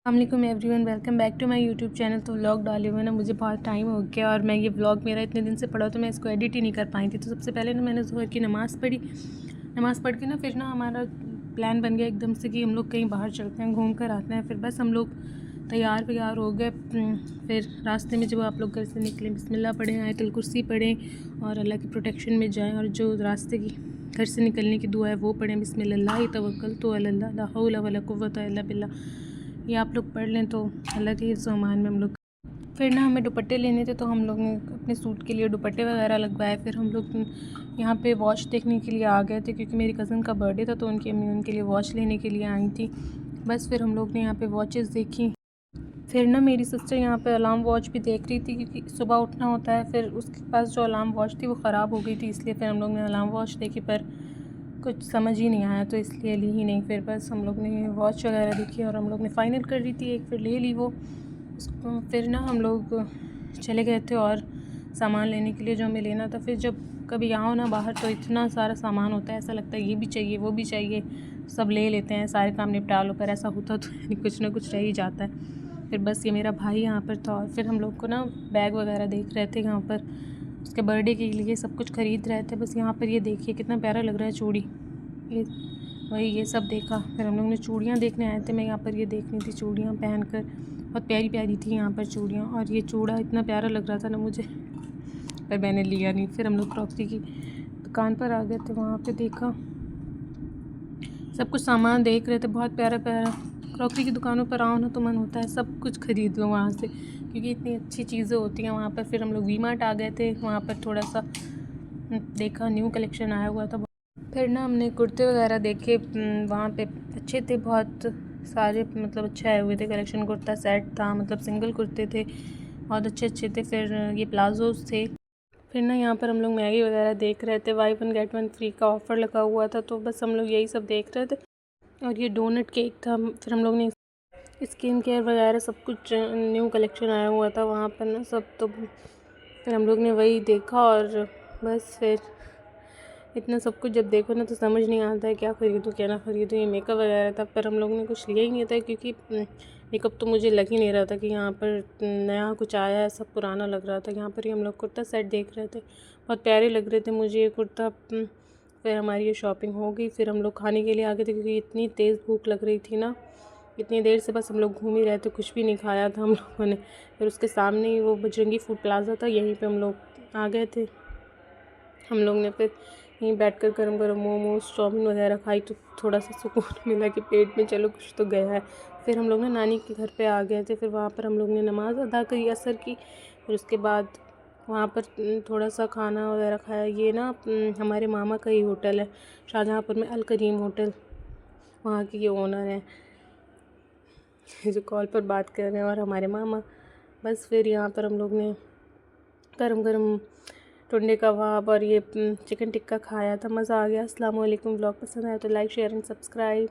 अस्सलाम everyone, welcome back to my YouTube channel. तो vlog डाले हुए ना मुझे बहुत टाइम हो गया और मैं ये व्लॉग मेरा इतने दिन से पड़ा तो मैं इसको एडिट ही नहीं कर पाई थी। तो सबसे पहले ना मैंने ज़ोहर की नमाज़ पढ़ी। नमाज़ पढ़ के ना फिर ना हमारा प्लान बन गया एकदम से कि हम लोग कहीं बाहर चलते हैं, घूम कर आते हैं। फिर बस हम लोग तैयार व्यार हो गए। फिर रास्ते में जब आप लोग घर से निकले बिस्मिल्लाह पढ़ें, आयतुल कुर्सी पढ़ें और अल्लाह की प्रोटेक्शन में जाएँ। और जो रास्ते की घर से निकलने की दुआ है वो पढ़ें, बिस्मिल्लाह तवक्कलतु अल्लाह ला हौला वला कुव्वता इल्ला बिल्लाह। ये आप लोग पढ़ लें तो अल्लाह के हिफ्ज़ अमान में हम लोग। फिर ना हमें दुपट्टे लेने थे तो हम लोग ने अपने सूट के लिए दुपट्टे वगैरह लगवाए। फिर हम लोग यहाँ पे वॉच देखने के लिए आ गए थे क्योंकि मेरी कज़न का बर्थडे था तो उनकी अम्मी उनके लिए वॉच लेने के लिए आई थी। बस फिर हम लोग ने यहाँ पे वॉचेस देखी। फिर ना मेरी सिस्टर यहाँ पे अलार्म वॉच भी देख रही थी क्योंकि सुबह उठना होता है। फिर उसके पास जो अलार्म वॉच थी वो ख़राब हो गई थी, इसलिए फिर हम लोग ने अलार्म वॉच देखी पर कुछ समझ ही नहीं आया तो इसलिए ली ही नहीं। फिर बस हम लोग ने वॉच वगैरह देखी और हम लोग ने फ़ाइनल कर दी थी एक, फिर ले ली वो उसको। फिर ना हम लोग चले गए थे और सामान लेने के लिए जो हमें लेना था। फिर जब कभी आओ ना बाहर तो इतना सारा सामान होता है, ऐसा लगता है ये भी चाहिए वो भी चाहिए, सब ले लेते हैं, सारे काम निपटा लो। पर ऐसा होता तो कुछ ना कुछ रह ही जाता है। फिर बस ये मेरा भाई यहाँ पर था और फिर हम लोग को ना बैग वगैरह देख रहे थे यहाँ पर, उसके बर्थडे के लिए सब कुछ ख़रीद रहे थे। बस यहाँ पर ये देखिए कितना प्यारा लग रहा है चूड़ी, ये वही ये सब देखा। फिर हम लोग ने चूड़ियाँ देखने आए थे, मैं यहाँ पर ये देखनी थी चूड़ियाँ पहन कर, बहुत प्यारी प्यारी थी यहाँ पर चूड़ियाँ। और ये चूड़ा इतना प्यारा लग रहा था ना मुझे, पर मैंने लिया नहीं। फिर हम लोग क्रॉकरी की दुकान पर आ गए थे, वहाँ पे देखा सब कुछ सामान देख रहे थे, बहुत प्यारा प्यारा। क्रॉकरी की दुकानों पर आओ ना तो मन होता है सब कुछ ख़रीद लो वहाँ से क्योंकि इतनी अच्छी चीज़ें होती हैं वहाँ पर। फिर हम लोग वी मार्ट आ गए थे, वहाँ पर थोड़ा सा देखा, न्यू कलेक्शन आया हुआ था। फिर ना हमने कुर्ते वगैरह देखे, वहाँ पे अच्छे थे बहुत सारे, मतलब अच्छे आए हुए थे कलेक्शन। कुर्ता सेट था, मतलब सिंगल कुर्ते थे, बहुत अच्छे अच्छे थे। फिर ये प्लाजोज़ थे। फिर ना यहाँ पर हम लोग मैगी वगैरह देख रहे थे, बाई 1 गेट 1 फ्री का ऑफ़र लगा हुआ था तो बस हम लोग यही सब देख रहे थे। और ये डोनट केक था। फिर हम लोग ने स्किन केयर वगैरह सब कुछ न्यू कलेक्शन आया हुआ था वहाँ पर ना सब, तो फिर हम लोग ने वही देखा। और बस फिर इतना सब कुछ जब देखो ना तो समझ नहीं आता है क्या ख़रीदूँ क्या ना ख़रीदूँ। ये मेकअप वगैरह था पर हम लोग ने कुछ लिया ही नहीं था क्योंकि मेकअप तो मुझे लग ही नहीं रहा था कि यहाँ पर नया कुछ आया है, सब पुराना लग रहा था। यहाँ पर ही हम लोग कुर्ता सेट देख रहे थे, बहुत प्यारे लग रहे थे मुझे ये कुर्ता। फिर हमारी ये शॉपिंग हो गई। फिर हम लोग खाने के लिए आ गए थे क्योंकि इतनी तेज़ भूख लग रही थी ना, इतनी देर से बस हम लोग घूम ही रहे थे, कुछ भी नहीं खाया था हम लोगों ने। फिर उसके सामने ही वो बजरंगी फूड प्लाज़ा था, यहीं पे हम लोग आ गए थे। हम लोग ने फिर यहीं बैठकर गरम गरम मोमोज चाउमीन वगैरह खाई तो थोड़ा सा सुकून मिला कि पेट में चलो कुछ तो गया है। फिर हम लोग ना नानी के घर पे आ गए थे, फिर वहाँ पर हम लोग ने नमाज़ अदा करी असर की। फिर उसके बाद वहाँ पर थोड़ा सा खाना वगैरह खाया। ये ना हमारे मामा का ही होटल है शाहजहाँपुर में, अल करीम होटल, वहाँ के ये ओनर हैं जो कॉल पर बात कर रहे हैं, और हमारे मामा। बस फिर यहाँ पर हम लोग ने गरम गरम टुंडे कबाब और ये चिकन टिक्का खाया था, मज़ा आ गया। अस्सलाम वालेकुम। व्लॉग पसंद आया तो लाइक शेयर एंड सब्सक्राइब।